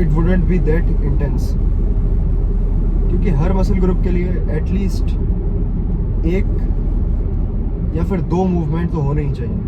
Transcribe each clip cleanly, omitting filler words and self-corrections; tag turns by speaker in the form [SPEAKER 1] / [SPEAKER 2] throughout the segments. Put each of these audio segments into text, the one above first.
[SPEAKER 1] It wouldn't be that intense, क्योंकि हर muscle group के लिए एटलीस्ट एक या फिर 2 मूवमेंट तो होने ही चाहिए.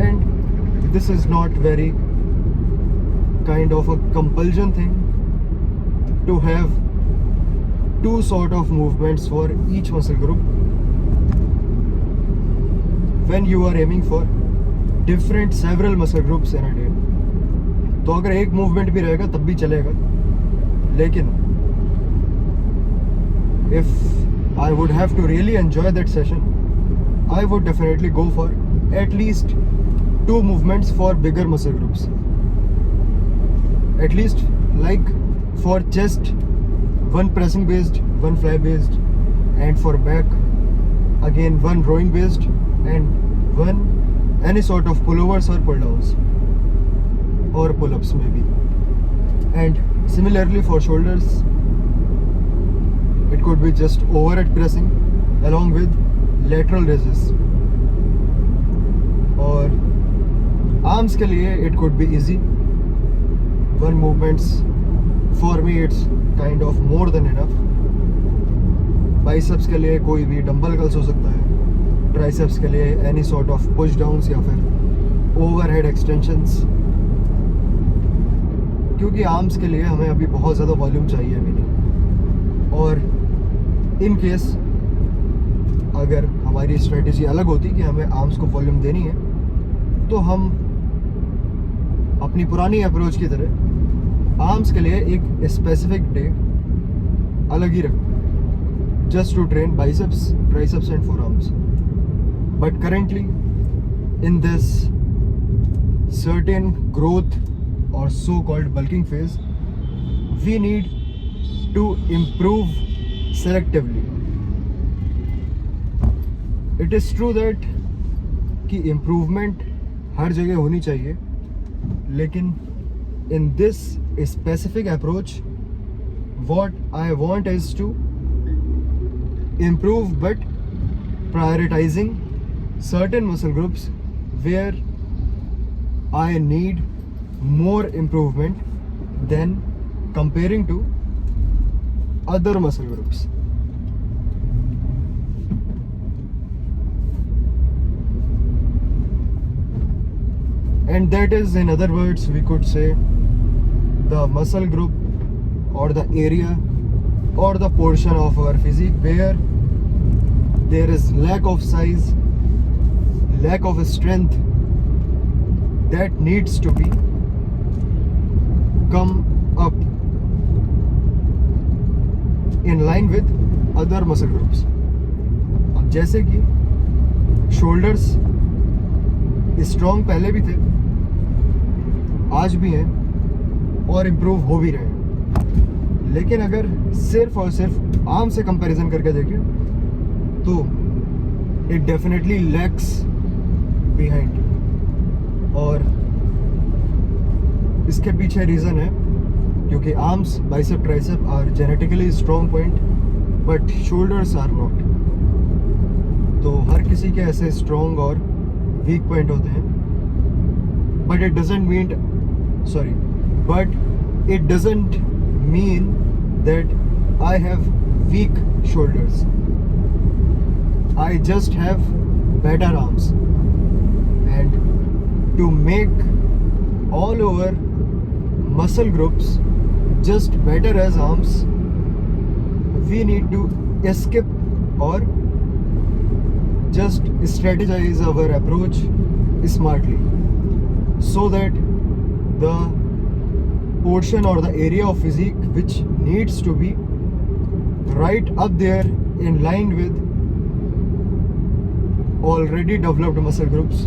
[SPEAKER 1] And this is not very kind of a compulsion thing to have 2 sort of movements for each muscle group when you are aiming for different several muscle groups in a day. तो अगर एक movement भी रहेगा तब भी चलेगा, लेकिन if I would have to really enjoy that session, I would definitely go for at least 2 movements for bigger muscle groups. At least like for chest, 1 pressing based, 1 fly based, and for back again 1 rowing based and 1 any sort of pullovers or pull downs or pull ups maybe. And similarly for shoulders, it could be just overhead pressing along with lateral raises. और arms के लिए it could be easy, 1 movements. For me it's kind of more than enough. Biceps के लिए कोई भी dumbbell curls हो सकता है, ट्राइसेप्स के लिए any sort of push downs या फिर overhead extensions, क्योंकि आर्म्स के लिए हमें अभी बहुत ज़्यादा वॉल्यूम चाहिए अभी नहीं. और इन केस अगर हमारी स्ट्रेटेजी अलग होती कि हमें आर्म्स को वॉल्यूम देनी है, तो हम अपनी पुरानी अप्रोच की तरह आर्म्स के लिए एक स्पेसिफिक डे अलग ही रखो, just to train biceps, triceps and forearms. But currently in this certain growth और so called bulking phase, we need to improve selectively. It is true that कि इम्प्रूवमेंट हर जगह होनी चाहिए, लेकिन in this specific approach what I want is to improve, but prioritizing certain muscle groups where I need more improvement than comparing to other muscle groups. And that is, in other words, we could say the muscle group or the area or the portion of our physique where there is lack of size, lack of strength, that needs to be come up in line with other muscle groups. अब जैसे कि shoulders strong पहले भी थे, आज भी हैं और इम्प्रूव हो भी रहे हैं, लेकिन अगर सिर्फ और सिर्फ आर्म से कंपैरिजन करके देखें तो इट डेफिनेटली लैक्स बिहाइंड. और इसके पीछे रीज़न है क्योंकि arms, bicep, tricep are genetically strong point, but shoulders are not. तो हर किसी के ऐसे स्ट्रॉन्ग और वीक पॉइंट होते हैं, but it doesn't mean that I have weak shoulders. I just have better arms, and to make all over muscle groups just better as arms, we need to skip or just strategize our approach smartly so that the portion or the area of physique which needs to be right up there in line with already developed muscle groups,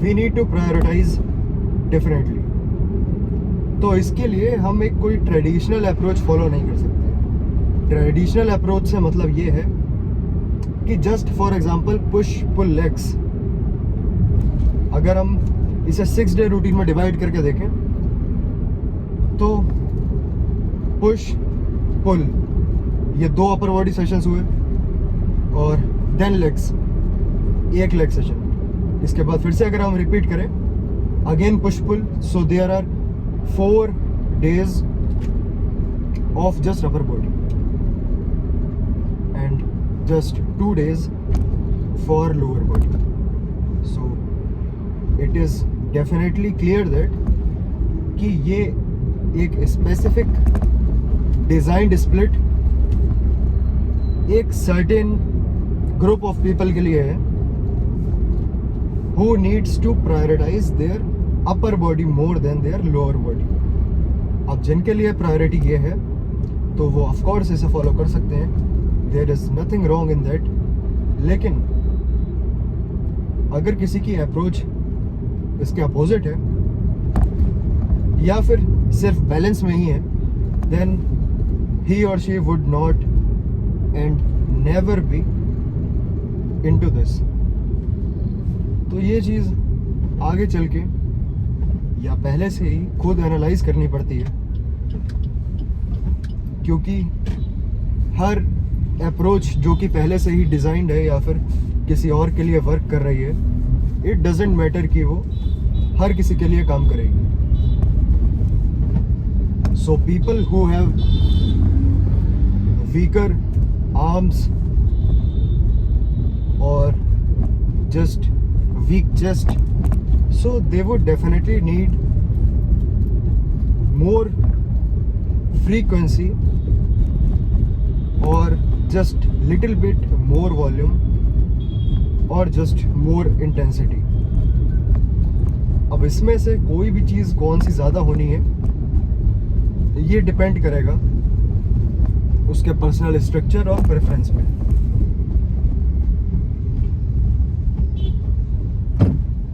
[SPEAKER 1] we need to prioritize differently. तो इसके लिए हम एक कोई traditional approach follow नहीं कर सकते. Traditional approach से मतलब ये है कि just for example push pull legs, अगर हम इसे 6 डे रूटीन में डिवाइड करके देखें तो पुश पुल ये 2 अपर बॉडी सेशंस हुए, और देन लेग्स 1 लेग सेशन. इसके बाद फिर से अगर हम रिपीट करें again push pull, so there are 4 days of just upper body and just 2 days for lower body. So it is definitely clear that कि ये एक specific designed split एक certain group of people के लिए है who needs to prioritize their upper body more than their lower body. अब जिनके लिए प्रायोरिटी ये है तो वो ऑफ कोर्स इसे फॉलो कर सकते हैं, there is nothing wrong in that. लेकिन अगर किसी की अप्रोच इसके अपोजिट है या फिर सिर्फ बैलेंस में ही है, देन ही और she would not and never be into this. तो ये चीज़ आगे चल के या पहले से ही खुद एनालाइज करनी पड़ती है, क्योंकि हर अप्रोच जो कि पहले से ही डिज़ाइंड है या फिर किसी और के लिए वर्क कर रही है, इट डजेंट मैटर कि वो हर किसी के लिए काम करेगी. So people who have weaker arms और just weak chest, so they would definitely need more frequency or just little bit more volume or just more intensity. अब इसमें से कोई भी चीज़ कौन सी ज़्यादा होनी है ये डिपेंड करेगा उसके पर्सनल स्ट्रक्चर और प्रेफरेंस पे.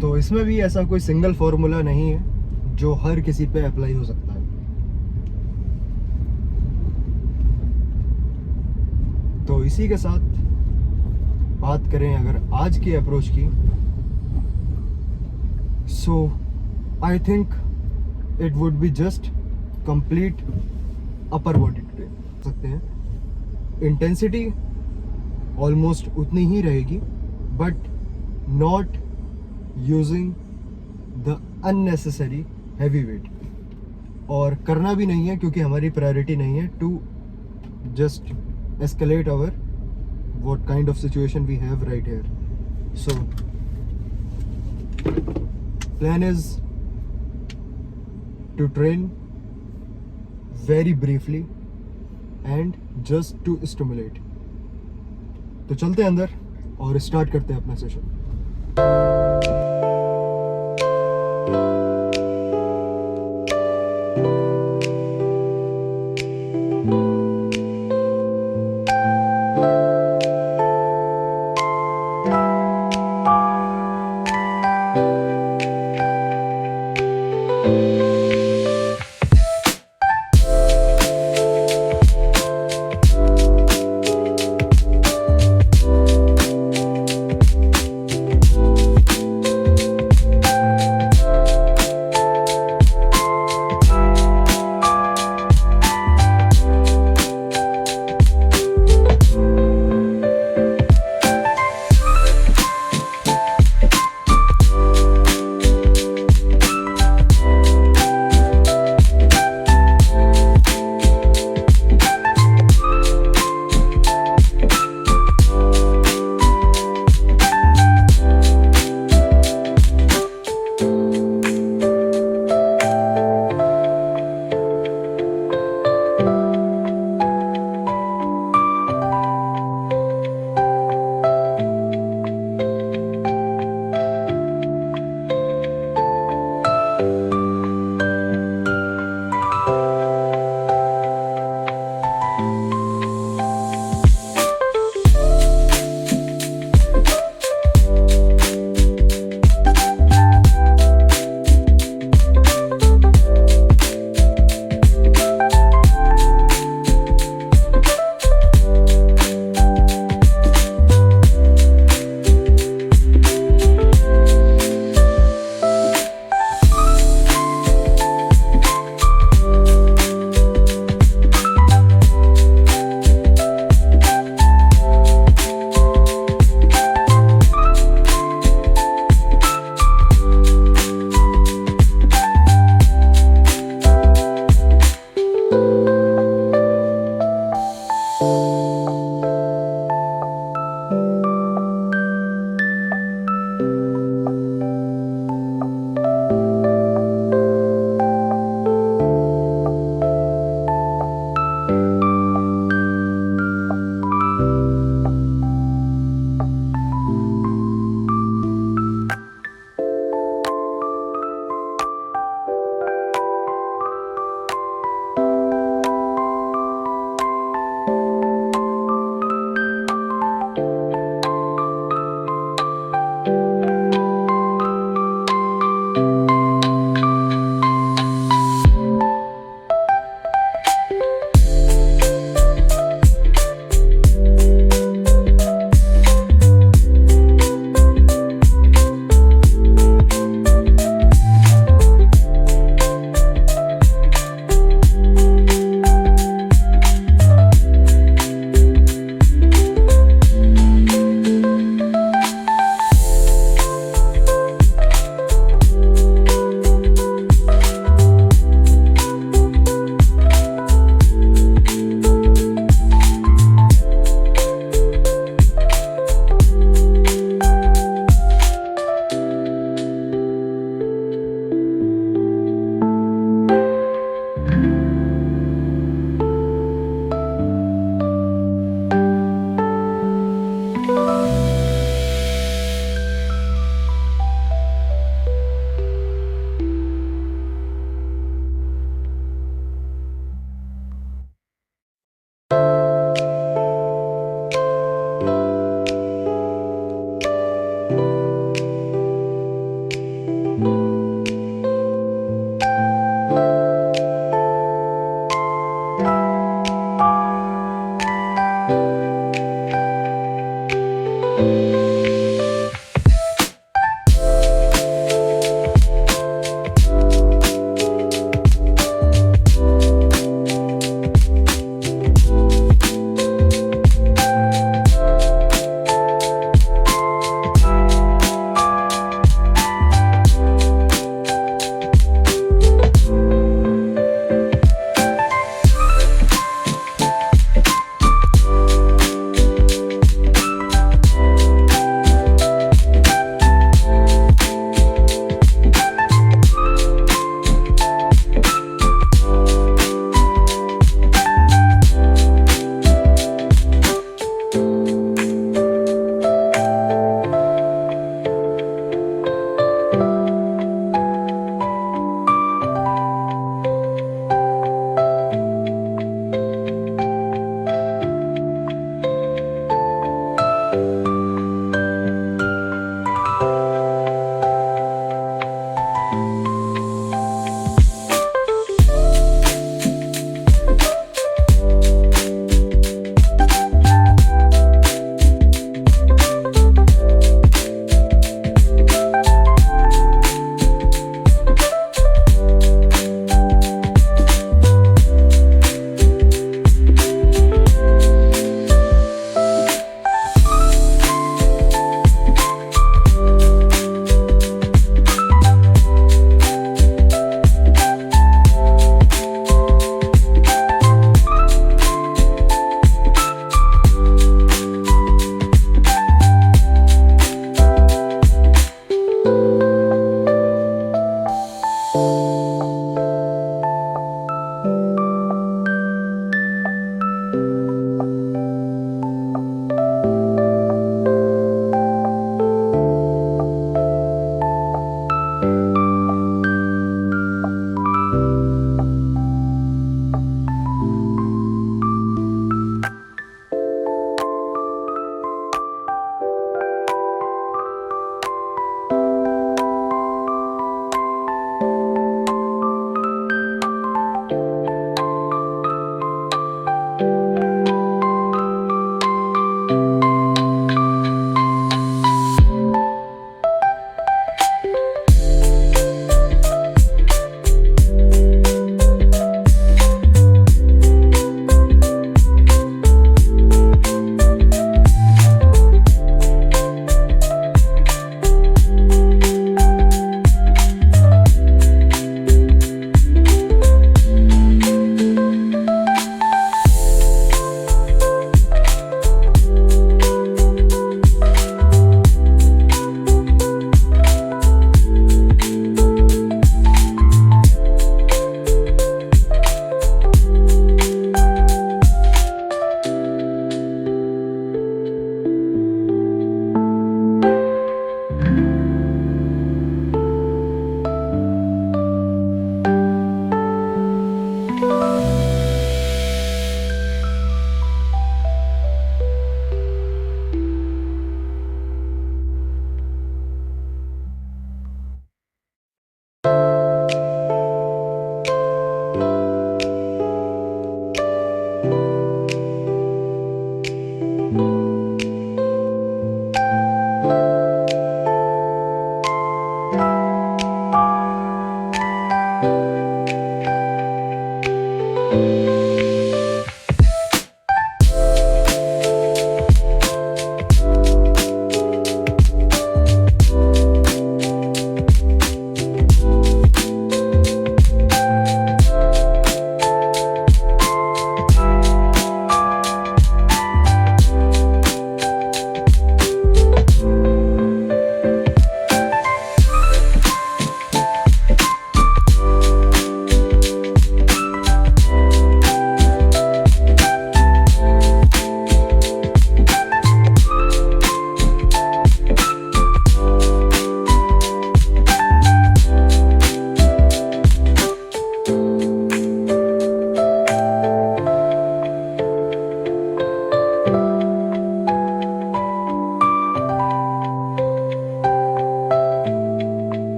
[SPEAKER 1] तो इसमें भी ऐसा कोई सिंगल फॉर्मूला नहीं है जो हर किसी पे अप्लाई हो सकता है. तो इसी के साथ बात करें अगर आज की अप्रोच की, so I think it would be just complete upper body today सकते हैं. इंटेंसिटी ऑलमोस्ट उतनी ही रहेगी but not using the unnecessary heavy weight, और करना भी नहीं है क्योंकि हमारी प्रायोरिटी नहीं है to just escalate our what kind of situation we have right here. So plan is to train very briefly and just to stimulate. तो चलते हैं अंदर और स्टार्ट करते हैं अपना session.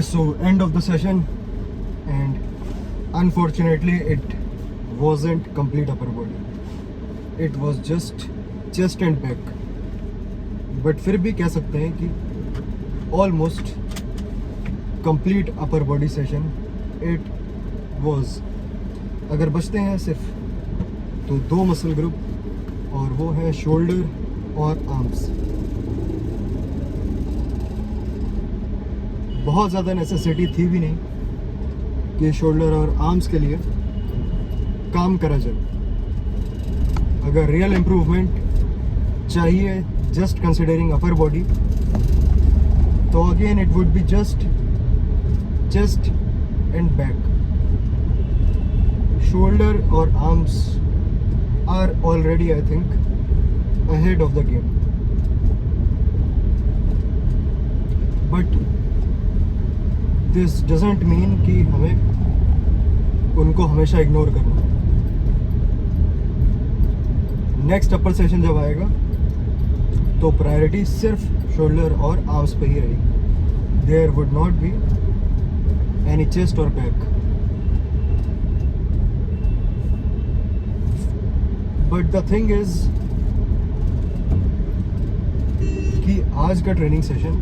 [SPEAKER 1] So end of the session, and unfortunately it wasn't complete upper body. It was just chest and back. But फिर भी कह सकते हैं कि almost complete upper body session it was. अगर बचते हैं सिर्फ तो 2 मसल ग्रुप, और वो है शोल्डर और आर्म्स. बहुत ज़्यादा नेसेसिटी थी भी नहीं कि शोल्डर और आर्म्स के लिए काम करा जाए. अगर रियल इम्प्रूवमेंट चाहिए जस्ट कंसिडरिंग अपर बॉडी, तो again it would be just chest and back. Shoulder और arms are already, I think, ahead of the game. But this doesn't mean कि हमें उनको हमेशा इग्नोर करना है. नेक्स्ट अपर सेशन जब आएगा तो प्रायोरिटी सिर्फ शोल्डर और आर्म्स पे ही रहेगी. There would not be any chest और back. But the thing is कि आज का training session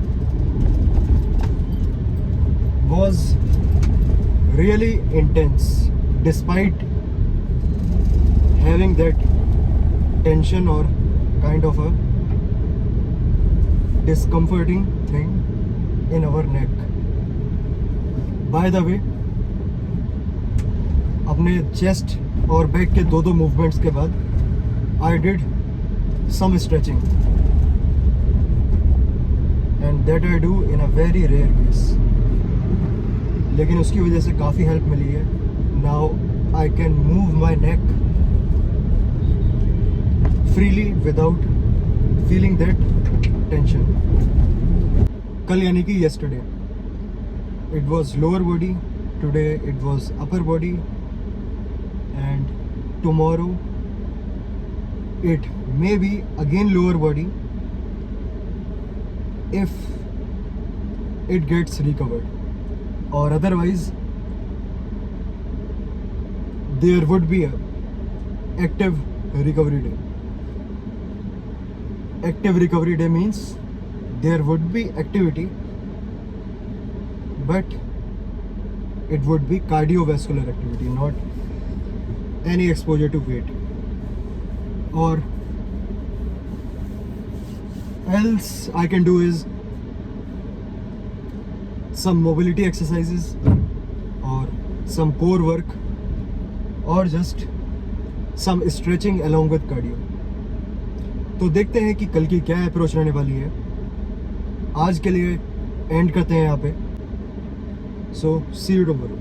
[SPEAKER 1] was really intense despite having that tension और kind of a discomforting thing in our neck. By the way, अपने chest और back के दो movements के बाद I did some stretching, and that I do in a very rare case. लेकिन उसकी वजह से काफ़ी हेल्प मिली है. Now I can move my neck freely without feeling that tension. कल यानी कि yesterday it was lower body, today it was upper body, and tomorrow it may be again lower body if it gets recovered, or otherwise there would be a active recovery day. Active recovery day means there would be activity, but it would be cardiovascular activity, not any exposure to weight. Or else I can do is some mobility exercises or some core work or just some stretching along with cardio. तो देखते हैं कि कल की क्या approach रहने वाली है. आज के लिए एंड करते हैं यहाँ पे. सो सी यू टुमारो.